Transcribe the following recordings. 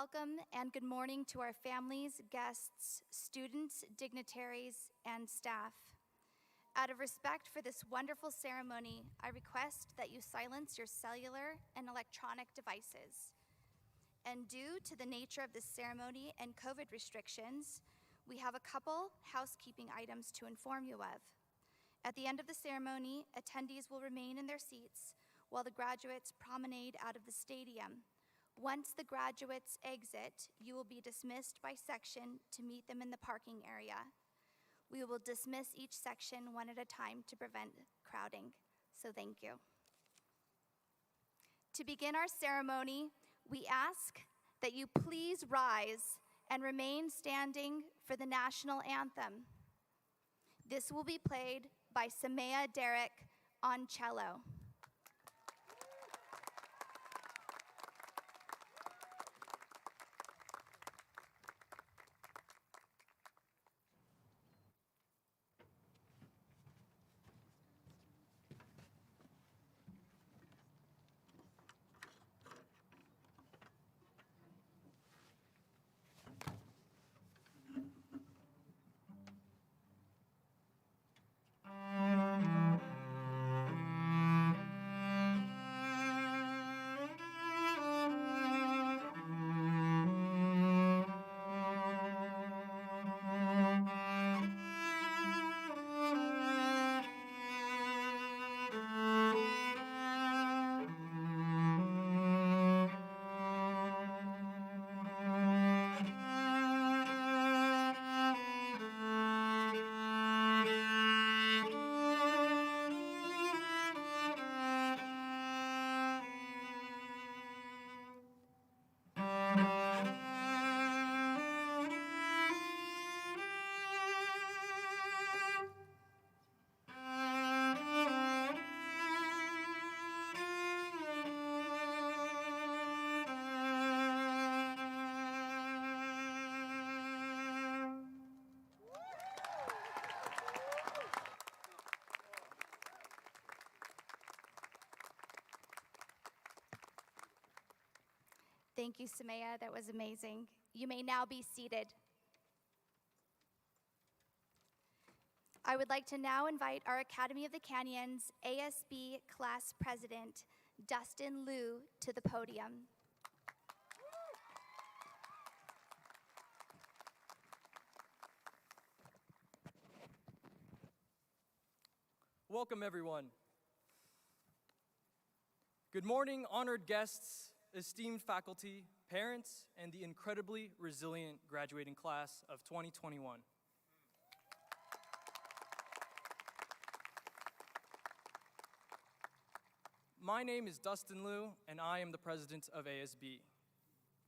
Welcome and good morning to our families, guests, students, dignitaries, and staff. Out of respect for this wonderful ceremony, I request that you silence your cellular and electronic devices. And due to the nature of this ceremony and COVID restrictions, we have a couple housekeeping items to inform you of. At the end of the ceremony, attendees will remain in their seats while the graduates promenade out of the stadium. Once the graduates exit, you will be dismissed by section to meet them in the parking area. We will dismiss each section one at a time to prevent crowding, so thank you. To begin our ceremony, we ask that you please rise and remain standing for the national anthem. This will be played by Samaya Derrick on cello. Thank you, Samaya. That was amazing. You may now be seated. I would like to now invite our Academy of the Canyons ASB class president, Dustin Liu, to the podium. Welcome, everyone. Good morning, honored guests, esteemed faculty, parents, and the incredibly resilient graduating class of 2021. My name is Dustin Liu, and I am the president of ASB.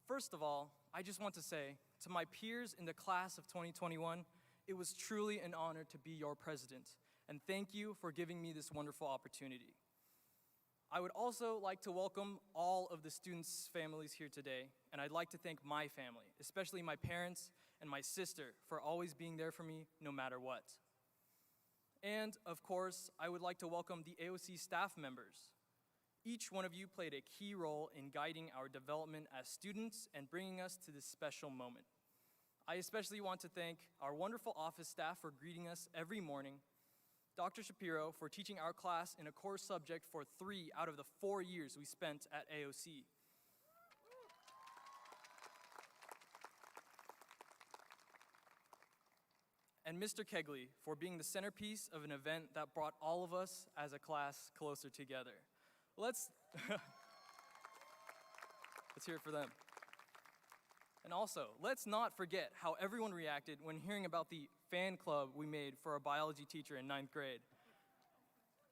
First of all, I just want to say to my peers in the class of 2021, it was truly an honor to be your president, and thank you for giving me this wonderful opportunity. I would also like to welcome all of the students' families here today, and I'd like to thank my family, especially my parents and my sister, for always being there for me no matter what. And, of course, I would like to welcome the AOC staff members. Each one of you played a key role in guiding our development as students and bringing us to this special moment. I especially want to thank our wonderful office staff for greeting us every morning, Dr. Shapiro for teaching our class in a core subject for 3 out of the 4 years we spent at AOC. And Mr. Kegley for being the centerpiece of an event that brought all of us as a class closer together. Let's hear it for them. And also, let's not forget how everyone reacted when hearing about the fan club we made for our biology teacher in 9th grade.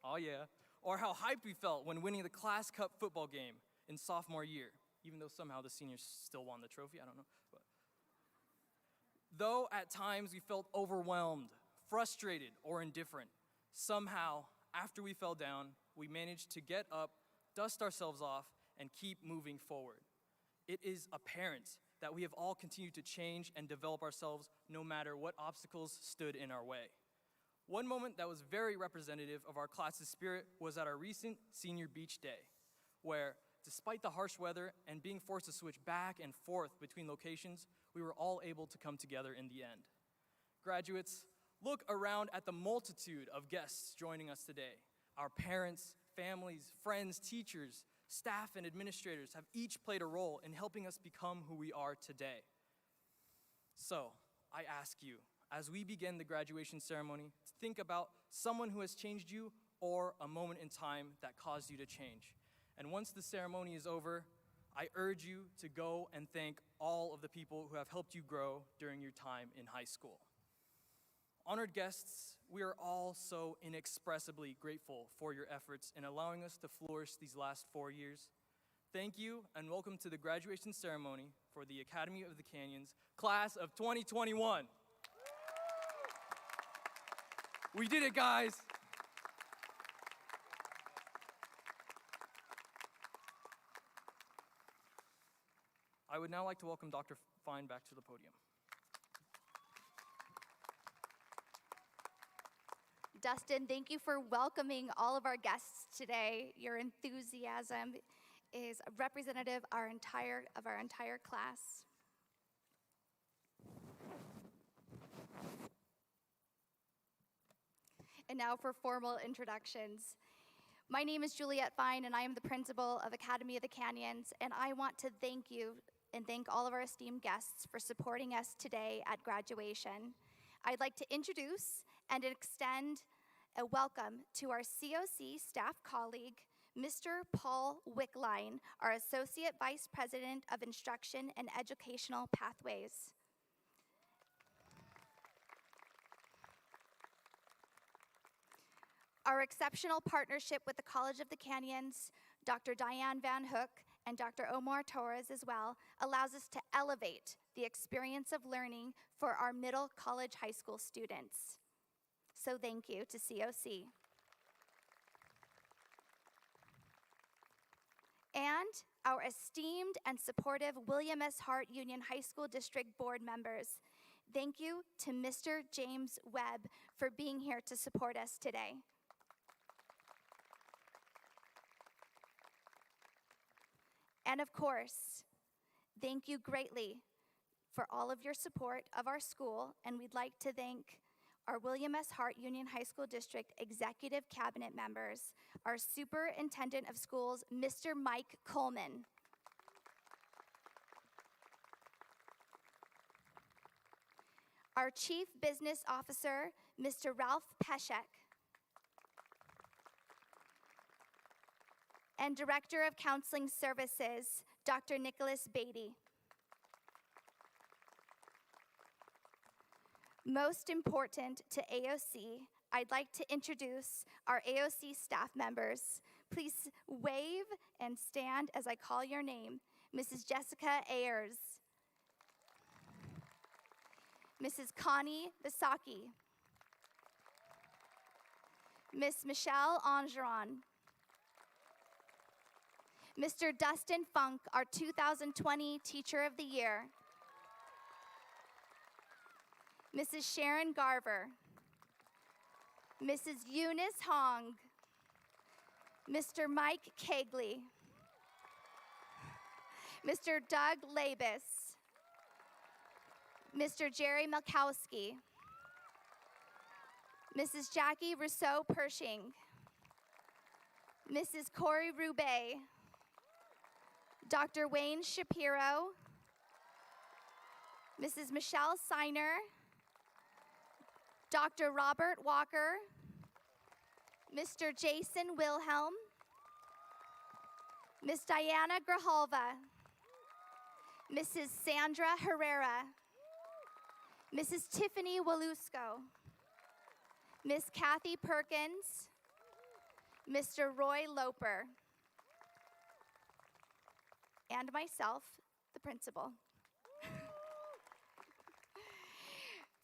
Oh yeah. Or how hyped we felt when winning the class cup football game in sophomore year, even though somehow the seniors still won the trophy, I don't know. But though at times we felt overwhelmed, frustrated, or indifferent, somehow, after we fell down, we managed to get up, dust ourselves off, and keep moving forward. It is apparent that we have all continued to change and develop ourselves no matter what obstacles stood in our way. One moment that was very representative of our class's spirit was at our recent senior beach day, where despite the harsh weather and being forced to switch back and forth between locations, we were all able to come together in the end. Graduates, look around at the multitude of guests joining us today. Our parents, families, friends, teachers, staff, and administrators have each played a role in helping us become who we are today. So, I ask you, as we begin the graduation ceremony, to think about someone who has changed you or a moment in time that caused you to change. And once the ceremony is over, I urge you to go and thank all of the people who have helped you grow during your time in high school. Honored guests, we are all so inexpressibly grateful for your efforts in allowing us to flourish these last 4 years. Thank you and welcome to the graduation ceremony for the Academy of the Canyons, class of 2021. We did it, guys. I would now like to welcome Dr. Fine back to the podium. Dustin, thank you for welcoming all of our guests today. Your enthusiasm is representative of our entire class. And now for formal introductions. My name is Juliet Fine, and I am the principal of Academy of the Canyons, and I want to thank you and thank all of our esteemed guests for supporting us today at graduation. I'd like to introduce and extend a welcome to our COC staff colleague, Mr. Paul Wickline, our Associate Vice President of Instruction and Educational Pathways. Our exceptional partnership with the College of the Canyons, Dr. Diane Van Hook, and Dr. Omar Torres as well, allows us to elevate the experience of learning for our middle college high school students. So thank you to COC. And our esteemed and supportive William S. Hart Union High School District Board members. Thank you to Mr. James Webb for being here to support us today. And of course, thank you greatly for all of your support of our school, and we'd like to thank our William S. Hart Union High School District Executive Cabinet members, our Superintendent of Schools, Mr. Mike Coleman, our Chief Business Officer, Mr. Ralph Peshek, and Director of Counseling Services, Dr. Nicholas Beatty. Most important to AOC, I'd like to introduce our AOC staff members. Please wave and stand as I call your name. Mrs. Jessica Ayers, Mrs. Connie Bisaki, Miss Michelle Angeron, Mr. Dustin Funk, our 2020 Teacher of the Year, Mrs. Sharon Garver, Mrs. Eunice Hong, Mr. Mike Kegley, Mr. Doug Labus, Mr. Jerry Malkowski, Mrs. Jackie Rousseau-Pershing, Mrs. Corey Roubaix, Dr. Wayne Shapiro, Mrs. Michelle Seiner, Dr. Robert Walker, Mr. Jason Wilhelm, Miss Diana Grijalva, Mrs. Sandra Herrera, Mrs. Tiffany Walusko, Miss Kathy Perkins, Mr. Roy Loper, and myself, the principal.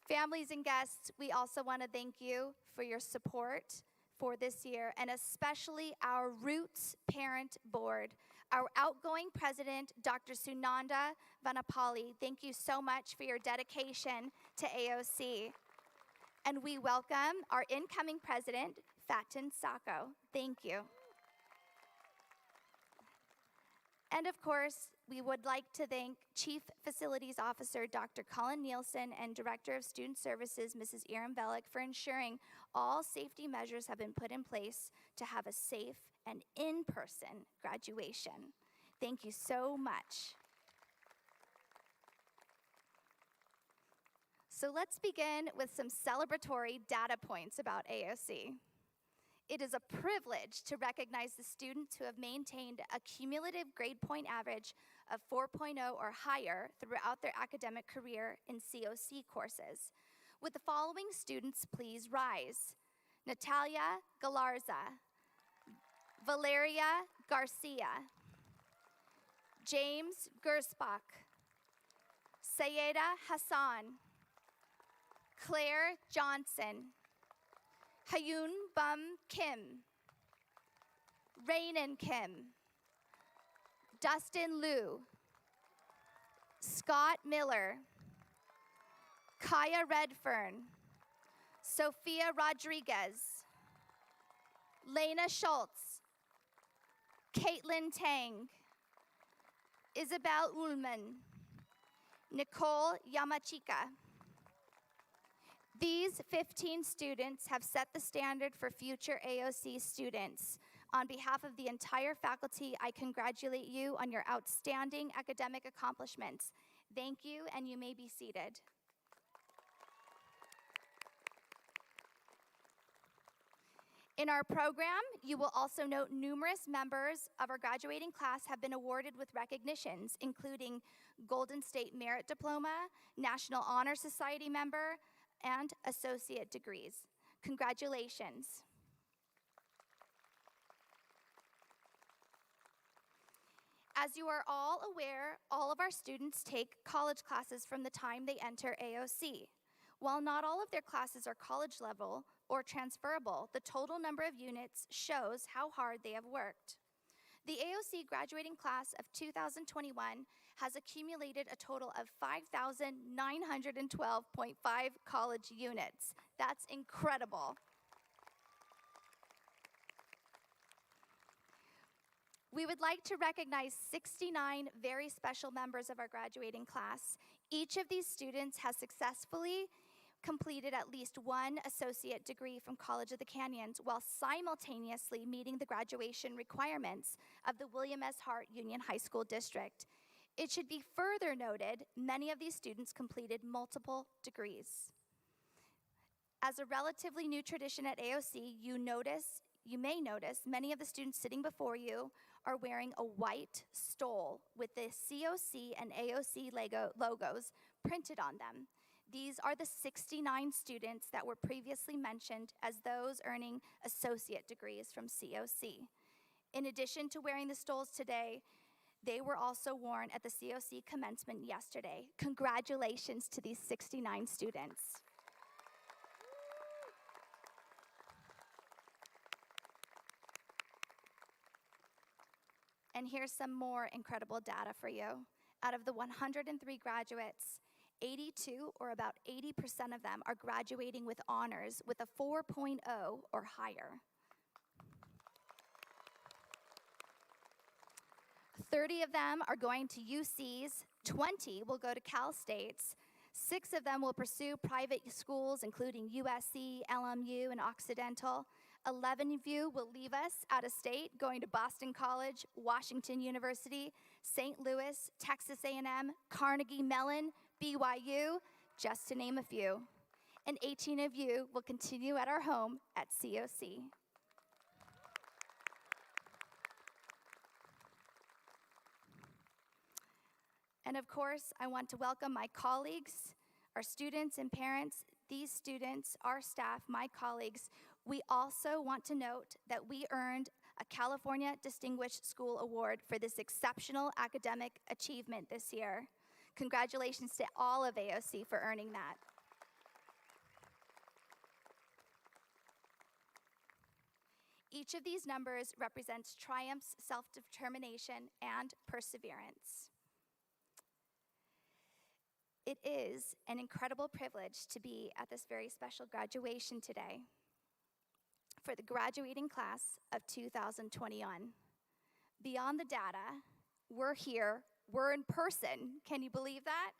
Families and guests, we also want to thank you for your support for this year, and especially our Roots Parent Board. Our outgoing president, Dr. Sunanda Vanapalli, thank you so much for your dedication to AOC. And we welcome our incoming president, Fatin Sacco. Thank you. And of course, we would like to thank Chief Facilities Officer Dr. Colin Nielsen and Director of Student Services Mrs. Erin Bellick for ensuring all safety measures have been put in place to have a safe and in-person graduation. Thank you so much. So let's begin with some celebratory data points about AOC. It is a privilege to recognize the students who have maintained a cumulative grade point average of 4.0 or higher throughout their academic career in COC courses. Would the following students please rise? Natalia Galarza, Valeria Garcia, James Gersbach, Sayeda Hassan, Claire Johnson, Hyun Bum Kim, Rainan Kim, Dustin Liu, Scott Miller, Kaya Redfern, Sophia Rodriguez, Lena Schultz, Caitlin Tang, Isabel Ullman, Nicole Yamachika. These 15 students have set the standard for future AOC students. On behalf of the entire faculty, I congratulate you on your outstanding academic accomplishments. Thank you, and you may be seated. In our program, you will also note numerous members of our graduating class have been awarded with recognitions, including Golden State Merit Diploma, National Honor Society member, and associate degrees. Congratulations. As you are all aware, all of our students take college classes from the time they enter AOC. While not all of their classes are college level or transferable, the total number of units shows how hard they have worked. The AOC graduating class of 2021 has accumulated a total of 5,912.5 college units. That's incredible. We would like to recognize 69 very special members of our graduating class. Each of these students has successfully completed at least one associate degree from College of the Canyons while simultaneously meeting the graduation requirements of the William S. Hart Union High School District. It should be further noted, many of these students completed multiple degrees. As a relatively new tradition at AOC, you may notice many of the students sitting before you are wearing a white stole with the COC and AOC logos printed on them. These are the 69 students that were previously mentioned as those earning associate degrees from COC. In addition to wearing the stoles today, they were also worn at the COC commencement yesterday. Congratulations to these 69 students. And here's some more incredible data for you. Out of the 103 graduates, 82, or about 80% of them, are graduating with honors with a 4.0 or higher. 30 of them are going to UCs, 20 will go to Cal States, 6 of them will pursue private schools, including USC, LMU, and Occidental. 11 of you will leave us out of state, going to Boston College, Washington University, St. Louis, Texas A&M, Carnegie Mellon, BYU, just to name a few. And 18 of you will continue at our home at COC. And of course, I want to welcome my colleagues, our students and parents, these students, our staff, my colleagues. We also want to note that we earned a California Distinguished School Award for this exceptional academic achievement this year. Congratulations to all of AOC for earning that. Each of these numbers represents triumphs, self-determination, and perseverance. It is an incredible privilege to be at this very special graduation today for the graduating class of 2021. Beyond the data, we're here, we're in person. Can you believe that?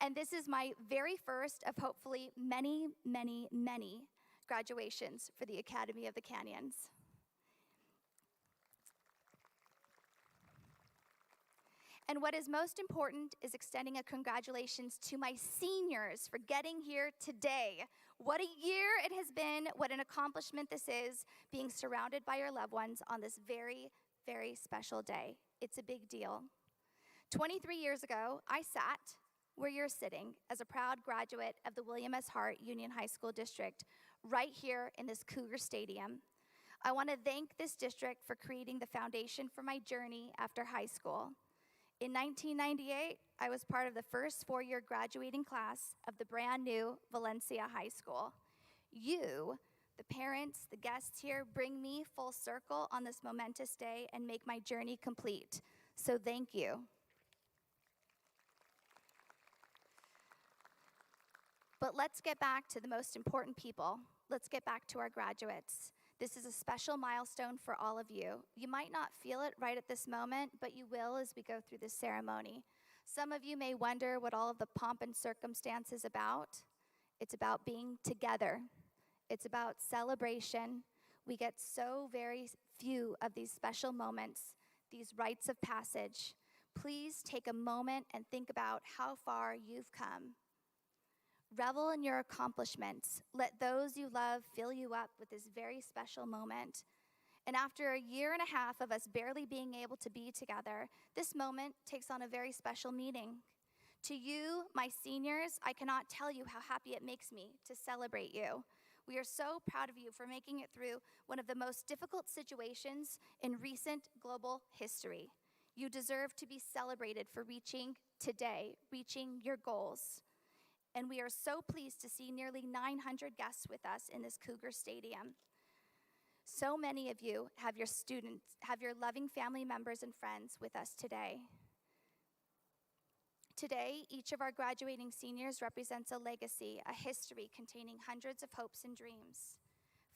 And this is my very first of hopefully many, many, many graduations for the Academy of the Canyons. And what is most important is extending a congratulations to my seniors for getting here today. What a year it has been, what an accomplishment this is, being surrounded by your loved ones on this very, very special day. It's a big deal. 23 years ago, I sat where you're sitting as a proud graduate of the William S. Hart Union High School District, right here in this Cougar Stadium. I want to thank this district for creating the foundation for my journey after high school. In 1998, I was part of the first four-year graduating class of the brand new Valencia High School. You, the parents, the guests here, bring me full circle on this momentous day and make my journey complete. So thank you. But let's get back to the most important people. Let's get back to our graduates. This is a special milestone for all of you. You might not feel it right at this moment, but you will as we go through this ceremony. Some of you may wonder what all of the pomp and circumstance is about. It's about being together. It's about celebration. We get so very few of these special moments, these rites of passage. Please take a moment and think about how far you've come. Revel in your accomplishments. Let those you love fill you up with this very special moment. And after a year and a half of us barely being able to be together, this moment takes on a very special meaning. To you, my seniors, I cannot tell you how happy it makes me to celebrate you. We are so proud of you for making it through one of the most difficult situations in recent global history. You deserve to be celebrated for reaching your goals. And we are so pleased to see nearly 900 guests with us in this Cougar Stadium. So many of you have your students, have your loving family members and friends with us today. Today, each of our graduating seniors represents a legacy, a history containing hundreds of hopes and dreams.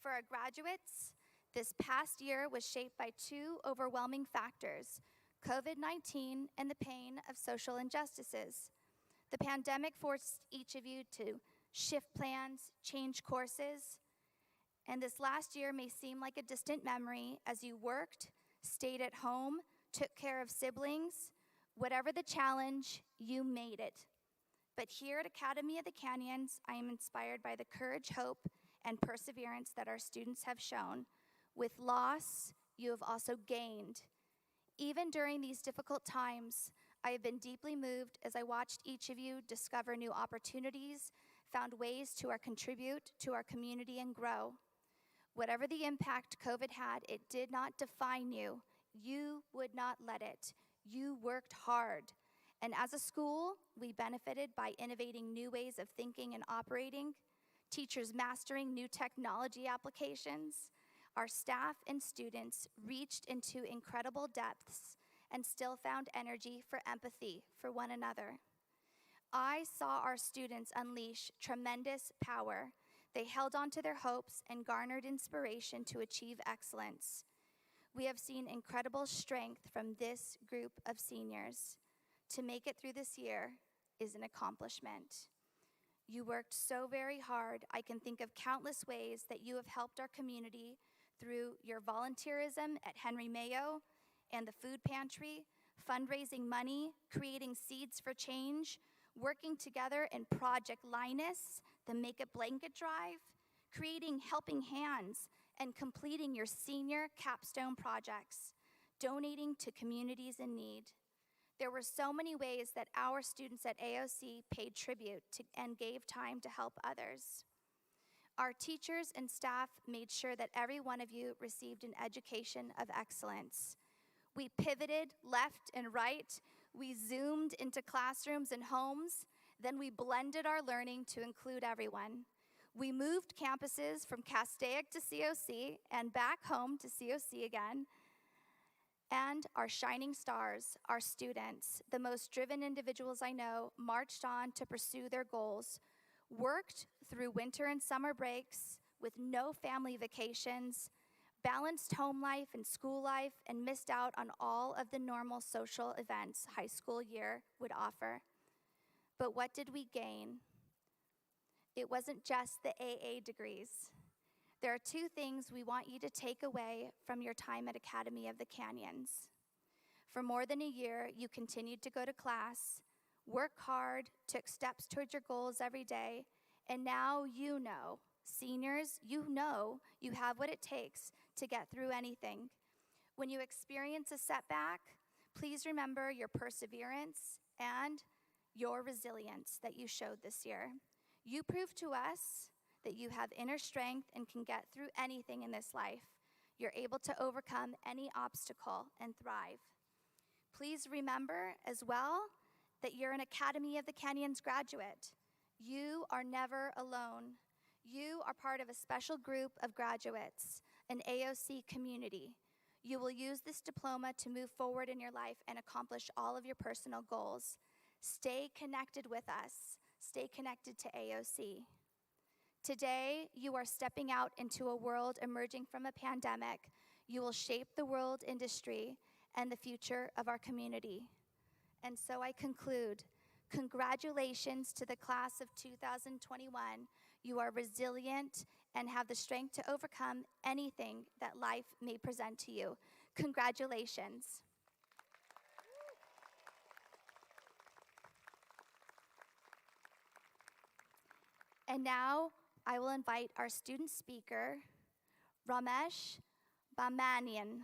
For our graduates, this past year was shaped by two overwhelming factors: COVID-19 and the pain of social injustices. The pandemic forced each of you to shift plans, change courses, and this last year may seem like a distant memory as you worked, stayed at home, took care of siblings. Whatever the challenge, you made it. But here at Academy of the Canyons, I am inspired by the courage, hope, and perseverance that our students have shown. With loss, you have also gained. Even during these difficult times, I have been deeply moved as I watched each of you discover new opportunities, found ways to contribute to our community and grow. Whatever the impact COVID had, it did not define you. You would not let it. You worked hard. And as a school, we benefited by innovating new ways of thinking and operating, teachers mastering new technology applications. Our staff and students reached into incredible depths and still found energy for empathy for one another. I saw our students unleash tremendous power. They held on to their hopes and garnered inspiration to achieve excellence. We have seen incredible strength from this group of seniors. To make it through this year is an accomplishment. You worked so very hard. I can think of countless ways that you have helped our community through your volunteerism at Henry Mayo and the food pantry, fundraising money, creating seeds for change, working together in Project Linus, the Make It Blanket Drive, creating helping hands, and completing your senior capstone projects, donating to communities in need. There were so many ways that our students at AOC paid tribute to and gave time to help others. Our teachers and staff made sure that every one of you received an education of excellence. We pivoted left and right. We zoomed into classrooms and homes. Then we blended our learning to include everyone. We moved campuses from Castaic to COC and back home to COC again. And our shining stars, our students, the most driven individuals I know, marched on to pursue their goals, worked through winter and summer breaks with no family vacations, balanced home life and school life, and missed out on all of the normal social events high school year would offer. But what did we gain? It wasn't just the AA degrees. There are two things we want you to take away from your time at Academy of the Canyons. For more than a year, you continued to go to class, work hard, took steps towards your goals every day, and now you know, seniors, you know you have what it takes to get through anything. When you experience a setback, please remember your perseverance and your resilience that you showed this year. You proved to us that you have inner strength and can get through anything in this life. You're able to overcome any obstacle and thrive. Please remember as well that you're an Academy of the Canyons graduate. You are never alone. You are part of a special group of graduates, an AOC community. You will use this diploma to move forward in your life and accomplish all of your personal goals. Stay connected with us. Stay connected to AOC. Today, you are stepping out into a world emerging from a pandemic. You will shape the world industry and the future of our community. And so I conclude, congratulations to the class of 2021. You are resilient and have the strength to overcome anything that life may present to you. Congratulations. And now I will invite our student speaker, Ramesh Bamanian.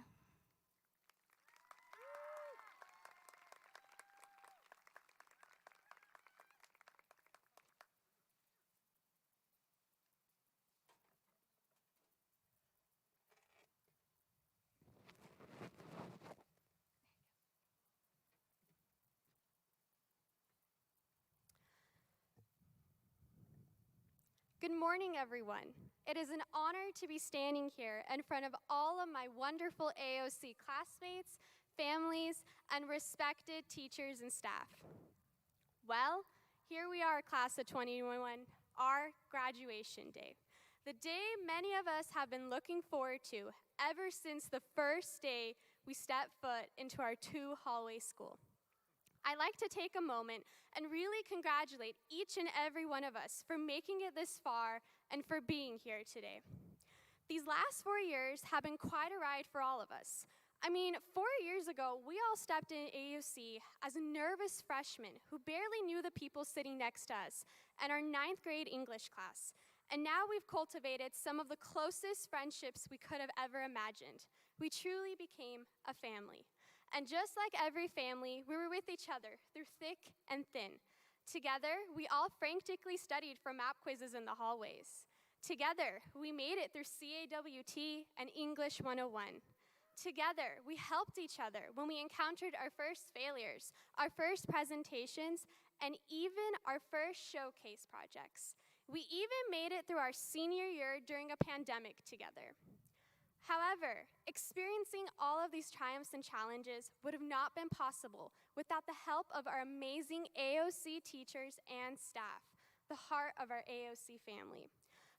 Good morning, everyone. It is an honor to be standing here in front of all of my wonderful AOC classmates, families, and respected teachers and staff. Well, here we are, class of 2021, our graduation day. The day many of us have been looking forward to ever since the first day we stepped foot into our two-hallway school. I'd like to take a moment and really congratulate each and every one of us for making it this far and for being here today. These last 4 years have been quite a ride for all of us. I mean, 4 years ago, we all stepped in AUC as nervous freshmen who barely knew the people sitting next to us in our 9th grade English class. And now we've cultivated some of the closest friendships we could have ever imagined. We truly became a family. And just like every family, we were with each other through thick and thin. Together, we all frantically studied for map quizzes in the hallways. Together, we made it through CAWT and English 101. Together, we helped each other when we encountered our first failures, our first presentations, and even our first showcase projects. We even made it through our senior year during a pandemic together. However, experiencing all of these triumphs and challenges would have not been possible without the help of our amazing AOC teachers and staff, the heart of our AOC family.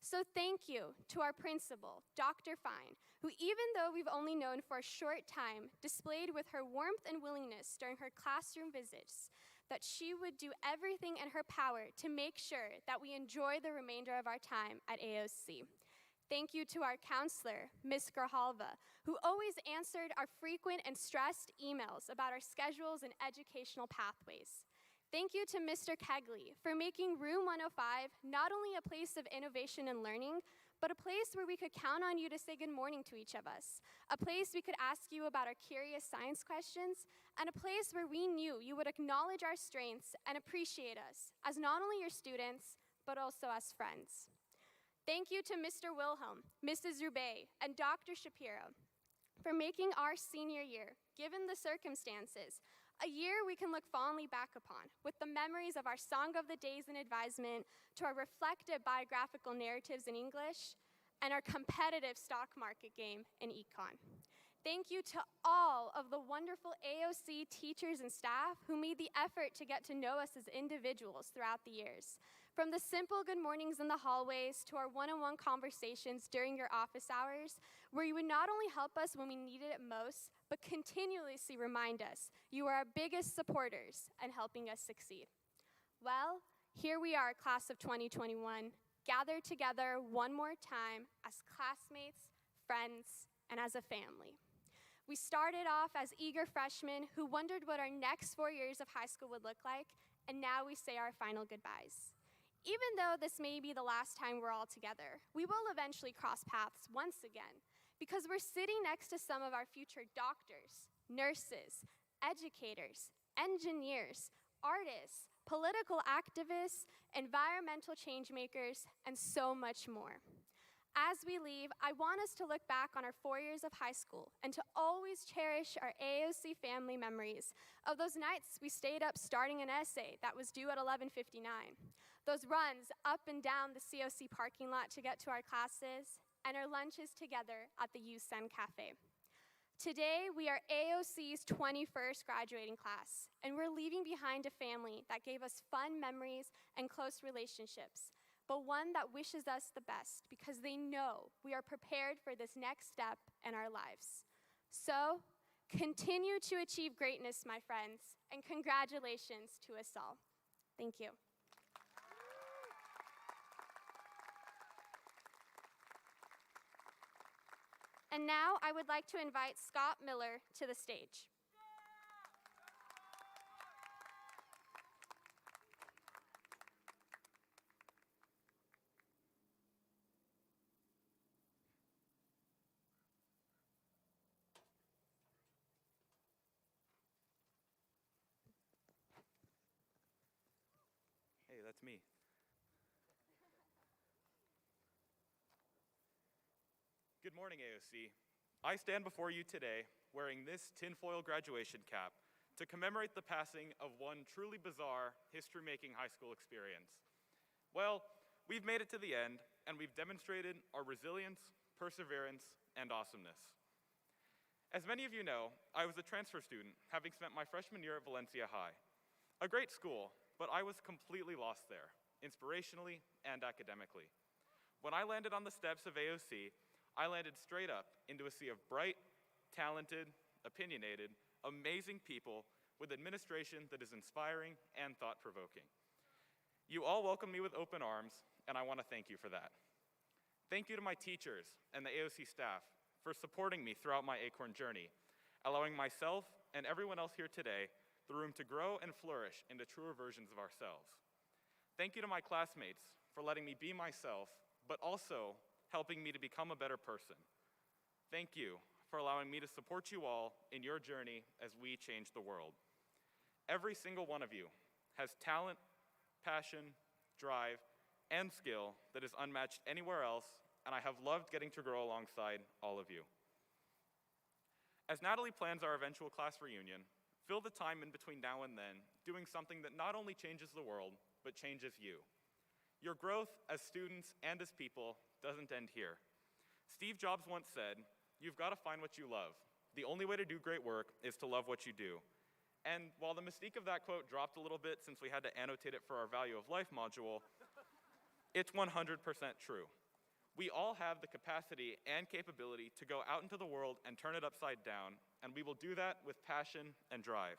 So thank you to our principal, Dr. Fine, who even though we've only known for a short time, displayed with her warmth and willingness during her classroom visits that she would do everything in her power to make sure that we enjoy the remainder of our time at AOC. Thank you to our counselor, Ms. Grijalva, who always answered our frequent and stressed emails about our schedules and educational pathways. Thank you to Mr. Kegley for making Room 105 not only a place of innovation and learning, but a place where we could count on you to say good morning to each of us, a place we could ask you about our curious science questions, and a place where we knew you would acknowledge our strengths and appreciate us as not only your students, but also as friends. Thank you to Mr. Wilhelm, Mrs. Roubaix, and Dr. Shapiro for making our senior year, given the circumstances, a year we can look fondly back upon, with the memories of our Song of the Days in advisement, to our reflective biographical narratives in English, and our competitive stock market game in econ. Thank you to all of the wonderful AOC teachers and staff who made the effort to get to know us as individuals throughout the years. From the simple good mornings in the hallways to our one-on-one conversations during your office hours, where you would not only help us when we needed it most, but continuously remind us you are our biggest supporters and helping us succeed. Well, here we are, class of 2021, gathered together one more time as classmates, friends, and as a family. We started off as eager freshmen who wondered what our next 4 years of high school would look like, and now we say our final goodbyes. Even though this may be the last time we're all together, we will eventually cross paths once again, because we're sitting next to some of our future doctors, nurses, educators, engineers, artists, political activists, environmental change makers, and so much more. As we leave, I want us to look back on our 4 years of high school and to always cherish our AOC family memories of those nights we stayed up starting an essay that was due at 11:59, those runs up and down the COC parking lot to get to our classes, and our lunches together at the Youth Sen Cafe. Today, we are AOC's 21st graduating class, and we're leaving behind a family that gave us fun memories and close relationships, but one that wishes us the best because they know we are prepared for this next step in our lives. So, continue to achieve greatness, my friends, and congratulations to us all. Thank you. And now I would like to invite Scott Miller to the stage. Hey, that's me. Good morning, AOC. I stand before you today wearing this tinfoil graduation cap to commemorate the passing of one truly bizarre history-making high school experience. Well, we've made it to the end, and we've demonstrated our resilience, perseverance, and awesomeness. As many of you know, I was a transfer student, having spent my freshman year at Valencia High. A great school, but I was completely lost there, inspirationally and academically. When I landed on the steps of AOC, I landed straight up into a sea of bright, talented, opinionated, amazing people with administration that is inspiring and thought-provoking. You all welcomed me with open arms, and I want to thank you for that. Thank you to my teachers and the AOC staff for supporting me throughout my Acorn journey, allowing myself and everyone else here today the room to grow and flourish into truer versions of ourselves. Thank you to my classmates for letting me be myself, but also helping me to become a better person. Thank you for allowing me to support you all in your journey as we change the world. Every single one of you has talent, passion, drive, and skill that is unmatched anywhere else, and I have loved getting to grow alongside all of you. As Natalie plans our eventual class reunion, fill the time in between now and then doing something that not only changes the world, but changes you. Your growth as students and as people doesn't end here. Steve Jobs once said, "You've got to find what you love. The only way to do great work is to love what you do." And while the mystique of that quote dropped a little bit since we had to annotate it for our Value of Life module, it's 100% true. We all have the capacity and capability to go out into the world and turn it upside down, and we will do that with passion and drive.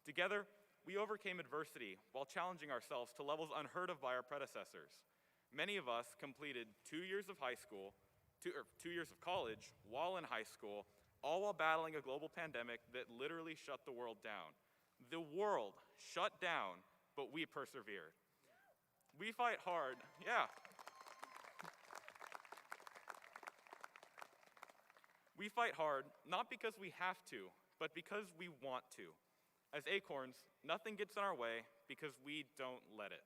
Together, we overcame adversity while challenging ourselves to levels unheard of by our predecessors. Many of us completed 2 years of high school, 2 years of college while in high school, all while battling a global pandemic that literally shut the world down. The world shut down, but we persevered. We fight hard, yeah. We fight hard, not because we have to, but because we want to. As Acorns, nothing gets in our way because we don't let it.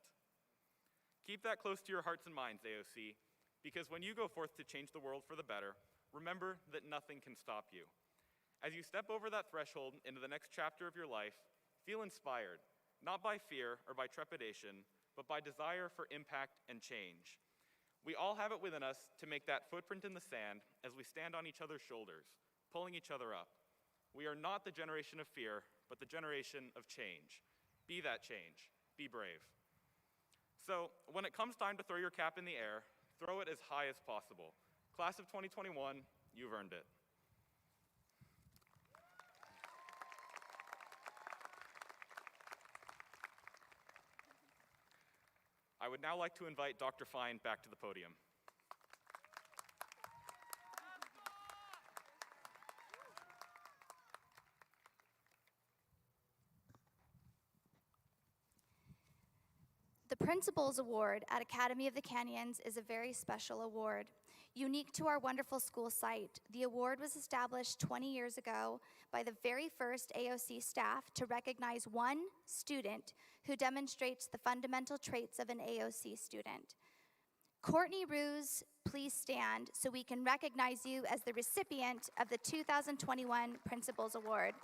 Keep that close to your hearts and minds, AOC, because when you go forth to change the world for the better, remember that nothing can stop you. As you step over that threshold into the next chapter of your life, feel inspired, not by fear or by trepidation, but by desire for impact and change. We all have it within us to make that footprint in the sand as we stand on each other's shoulders, pulling each other up. We are not the generation of fear, but the generation of change. Be that change. Be brave. So when it comes time to throw your cap in the air, throw it as high as possible. Class of 2021, you've earned it. I would now like to invite Dr. Fine back to the podium. The Principals Award at Academy of the Canyons is a very special award. Unique to our wonderful school site, the award was established 20 years ago by the very first AOC staff to recognize one student who demonstrates the fundamental traits of an AOC student. Courtney Ruse, please stand so we can recognize you as the recipient of the 2021 Principals Award.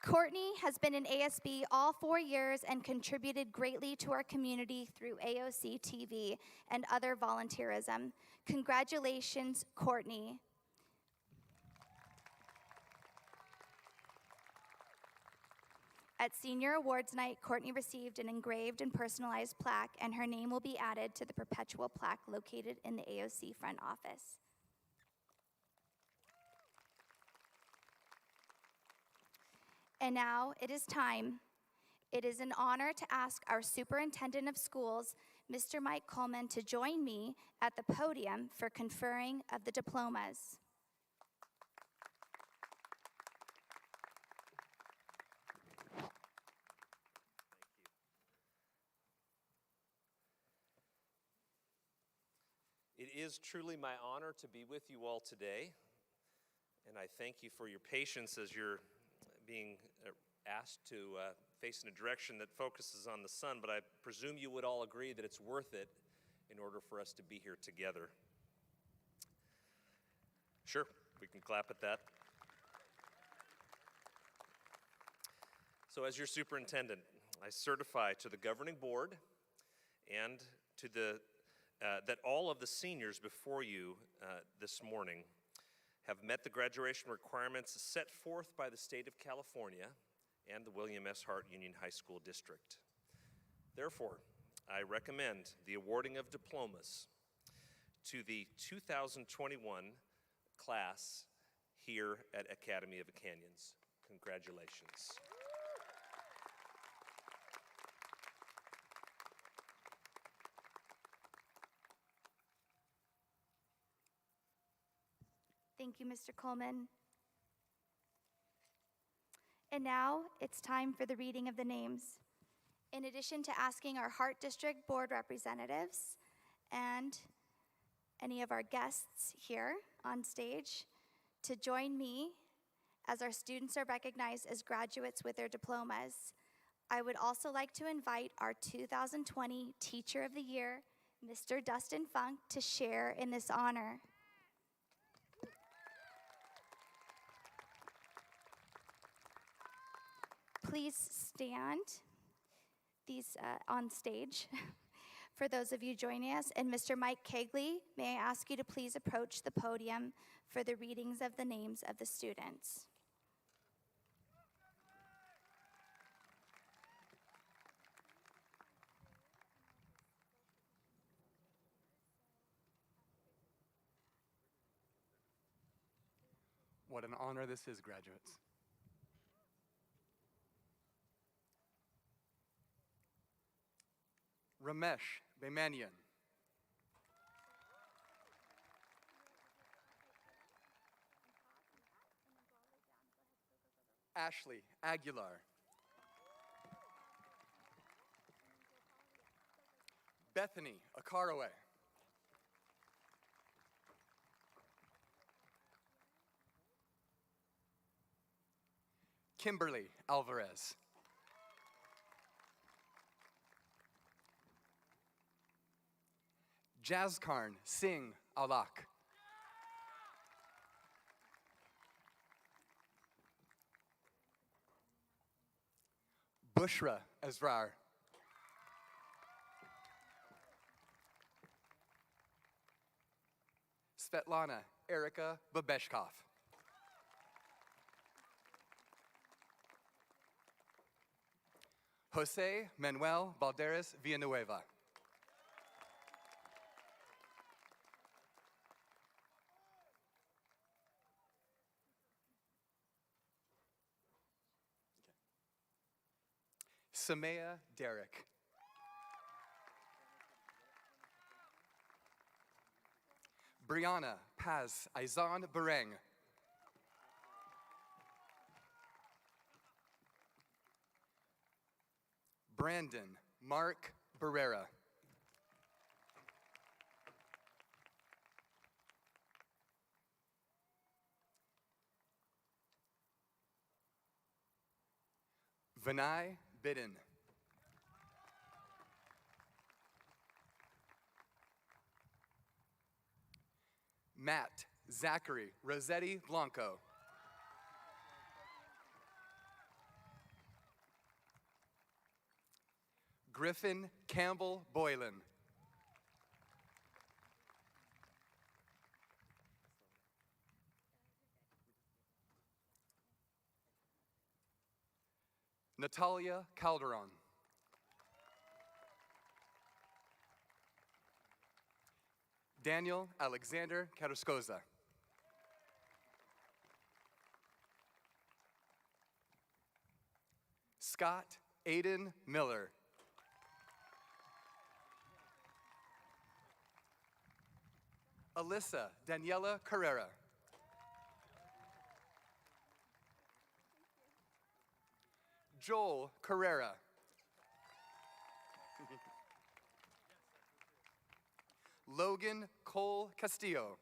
Courtney has been in ASB all 4 years and contributed greatly to our community through AOC TV and other volunteerism. Congratulations, Courtney. At Senior Awards Night, Courtney received an engraved and personalized plaque, and her name will be added to the perpetual plaque located in the AOC front office. And now it is time. It is an honor to ask our Superintendent of Schools, Mr. Mike Coleman, to join me at the podium for conferring of the diplomas. It is truly my honor to be with you all today, and I thank you for your patience as you're being asked to face in a direction that focuses on the sun, but I presume you would all agree that it's worth it in order for us to be here together. Sure, we can clap at that. So as your superintendent, I certify to the governing board and to that all of the seniors before you this morning have met the graduation requirements set forth by the state of California and the William S. Hart Union High School District. Therefore, I recommend the awarding of diplomas to the 2021 class here at Academy of the Canyons. Congratulations. Thank you, Mr. Coleman. And now it's time for the reading of the names. In addition to asking our Hart District Board representatives and any of our guests here on stage to join me as our students are recognized as graduates with their diplomas, I would also like to invite our 2020 Teacher of the Year, Mr. Dustin Funk, to share in this honor. Please stand, these on stage, for those of you joining us. And Mr. Mike Kegley, may I ask you to please approach the podium for the readings of the names of the students. What an honor this is, graduates. Ramesh Bemanian. Ashley Aguilar. Bethany Akaraway. Kimberly Alvarez. Jazkarn Singh Alak. Bushra Ezrar. Svetlana Erika Babeshkov. Jose Manuel Balderas Villanueva. Samaya Derek. Brianna Paz Aizan Bareng. Brandon Mark Barrera. Vinay Bidden. Matt Zachary Rossetti Blanco. Griffin Campbell Boylan. Natalia Calderon. Daniel Alexander Carrascosa. Scott Aiden Miller. Alyssa Daniela Carrera. Joel Carrera. Logan Cole Castillo.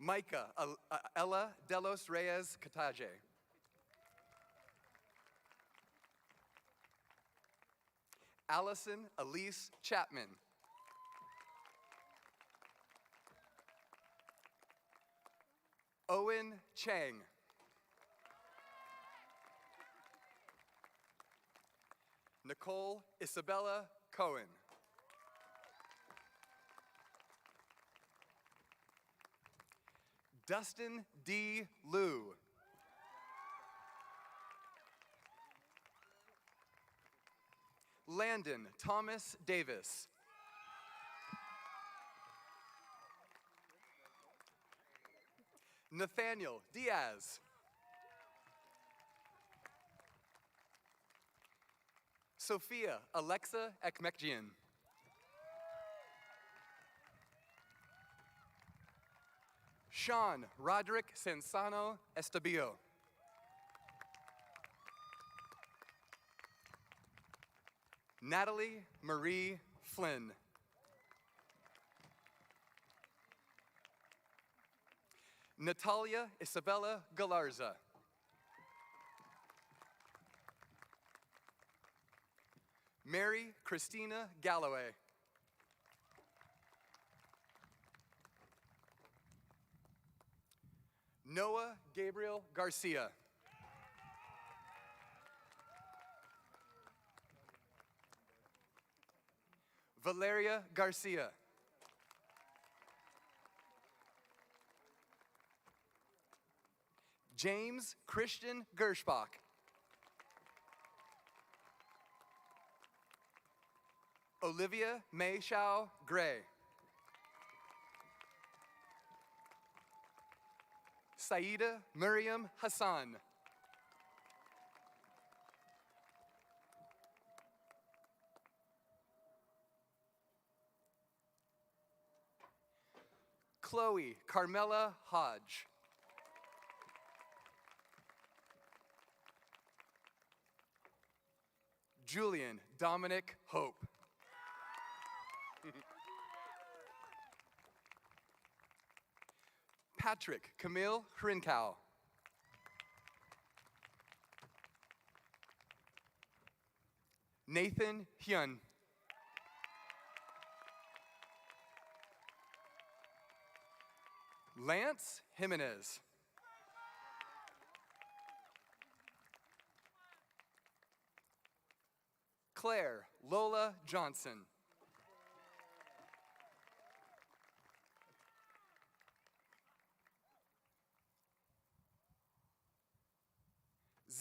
Micah Ella Delos Reyes Cataje. Allison Elise Chapman. Owen Chang. Nicole Isabella Cohen. Dustin D. Liu. Landon Thomas Davis. Nathaniel Diaz. Sophia Alexa Ekmekjian. Sean Roderick Sensano Estabillo. Natalie Marie Flynn. Natalia Isabella Galarza. Mary Christina Galloway. Noah Gabriel Garcia. Valeria Garcia. James Christian Gershbach. Olivia May Shao Gray. Saida Miriam Hassan. Chloe Carmela Hodge. Julian Dominic Hope. Patrick Camille Hrinkow. Nathan Hyun. Lance Jimenez. Claire Lola Johnson.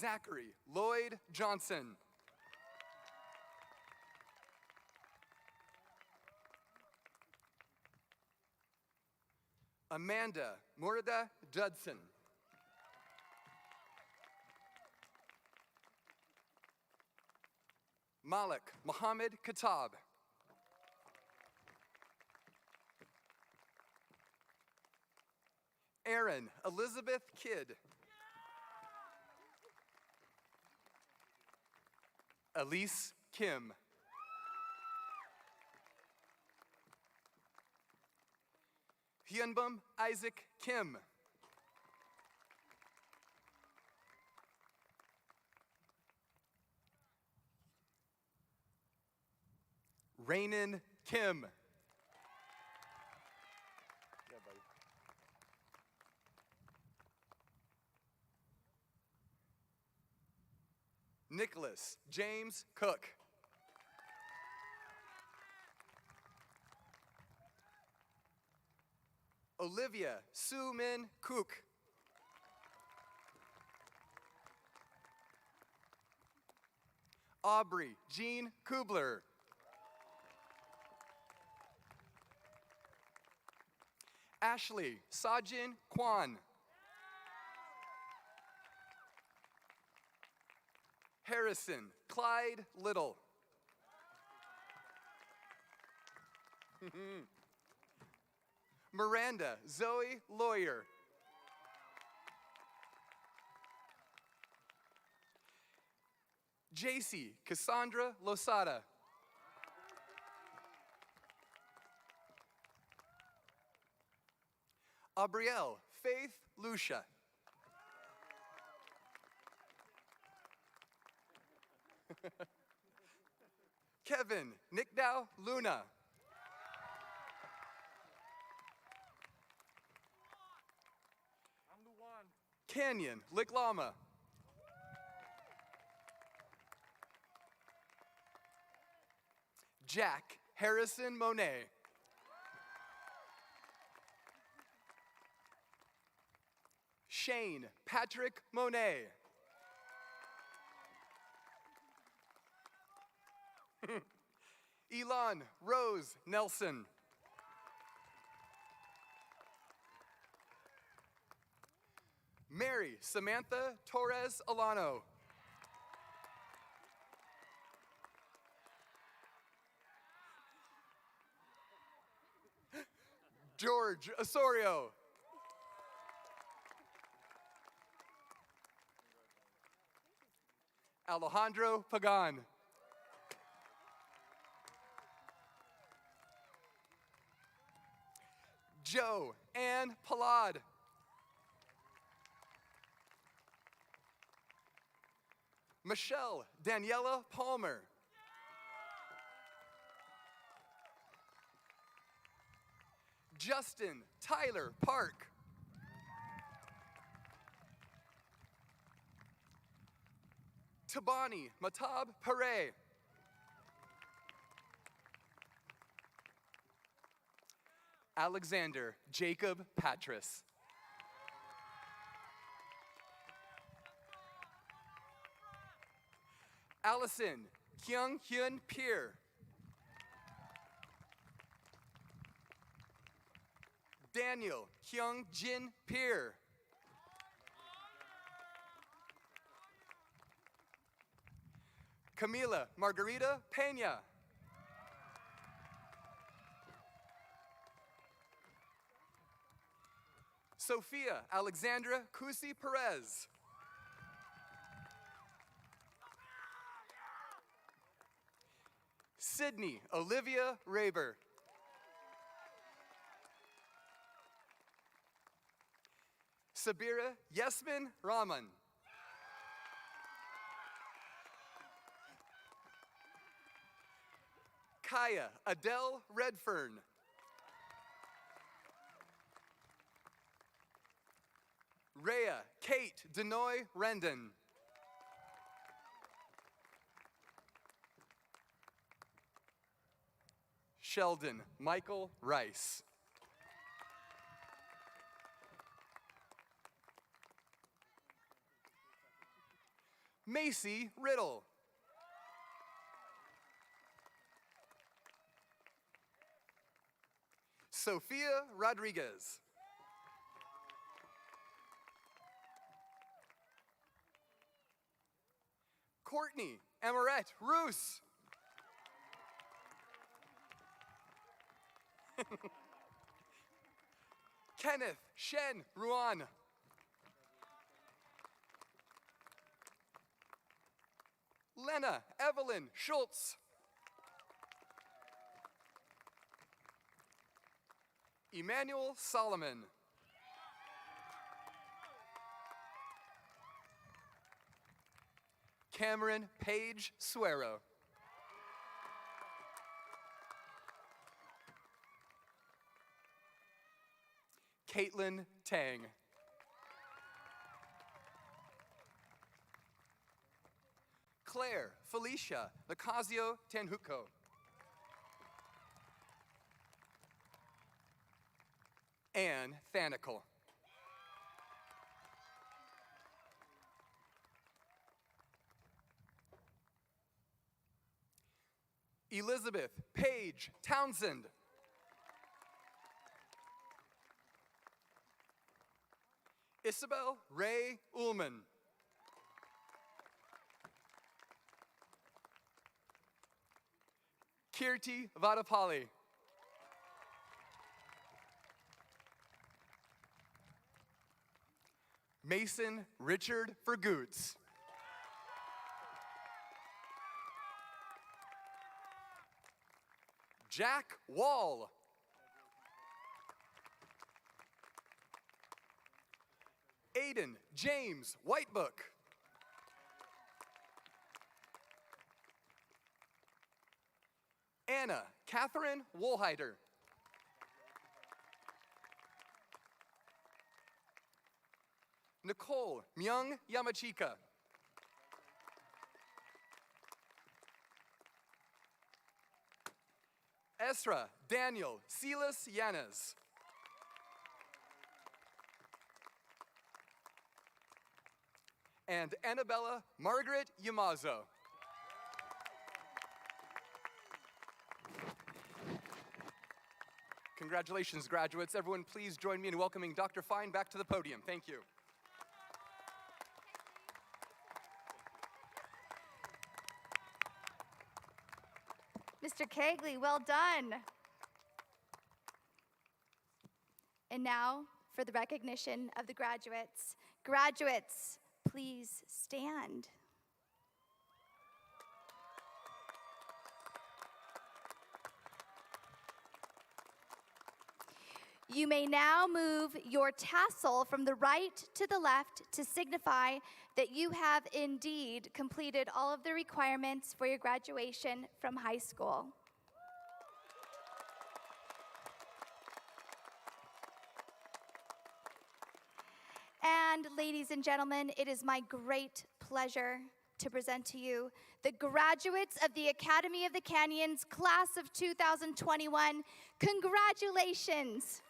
Zachary Lloyd Johnson. Amanda Murada Judson. Malik Mohammed Katab. Erin Elizabeth Kidd. Elise Kim. Hyunbum Isaac Kim. Rainan Kim. Yeah, buddy. Nicholas James Cook. Olivia Sue Min Cook. Aubrey Jean Kubler. Ashley Sajin Kwan. Harrison Clyde Little. Miranda Zoe Lawyer. JC Cassandra Losada. Abrielle Faith Lucia. Kevin Nickdow Luna. I'm the one. Canyon Liklama. Jack Harrison Monet. Shane Patrick Monet. Elon Rose Nelson. Mary Samantha Torres Alano. George Osorio. Alejandro Pagan. Joe Ann Palad. Michelle Daniela Palmer. Justin Tyler Park. Tabani Matab Pare. Alexander Jacob Patras. Allison Kyung Hyun Peer. Daniel Kyung Jin Peer. Camila Margarita Pena. Sophia Alexandra Kusi Perez. Sydney Olivia Raber. Sabira Yasmin Rahman. Kaya Adele Redfern. Rhea Kate Denoy Rendon. Sheldon Michael Rice. Macy Riddle. Sophia Rodriguez. Courtney Amarette Roos. Kenneth Shen Ruan. Lena Evelyn Schultz. Emmanuel Solomon. Cameron Page Suero. Caitlin Tang. Claire Felicia Nicasio Tanhuco. Anne Thanical. Elizabeth Paige Townsend. Isabel Ray Ullman. Kirti Vadapalli. Mason Richard Fergoots. Jack Wall. Aiden James Whitebook. Anna Catherine Woolhider. Nicole Myung Yamachika. Esra Daniel Silas Yanez. And Annabella Margaret Yamazo. Congratulations, graduates. Everyone, please join me in welcoming Dr. Fine back to the podium. Thank you. Mr. Kegley, well done. And now for the recognition of the graduates. Graduates, please stand. You may now move your tassel from the right to the left to signify that you have indeed completed all of the requirements for your graduation from high school. And ladies and gentlemen, it is my great pleasure to present to you the graduates of the Academy of the Canyons class of 2021. Congratulations.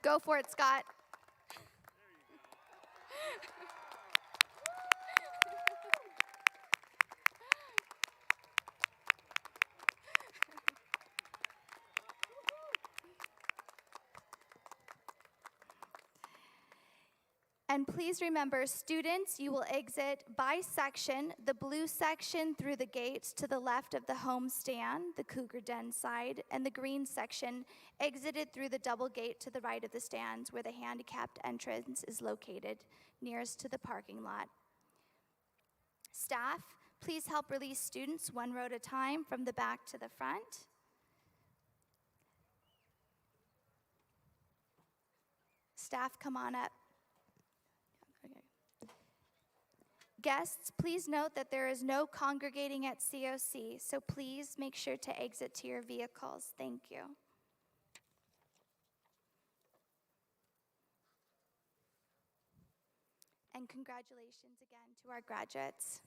Go for it, Scott. And please remember, students, you will exit by section, the blue section through the gates to the left of the home stand, the Cougar Den side, and the green section exited through the double gate to the right of the stands where the handicapped entrance is located, nearest to the parking lot. Staff, please help release students one row at a time from the back to the front. Staff, come on up. Guests, please note that there is no congregating at COC, so please make sure to exit to your vehicles. Thank you. And congratulations again to our graduates.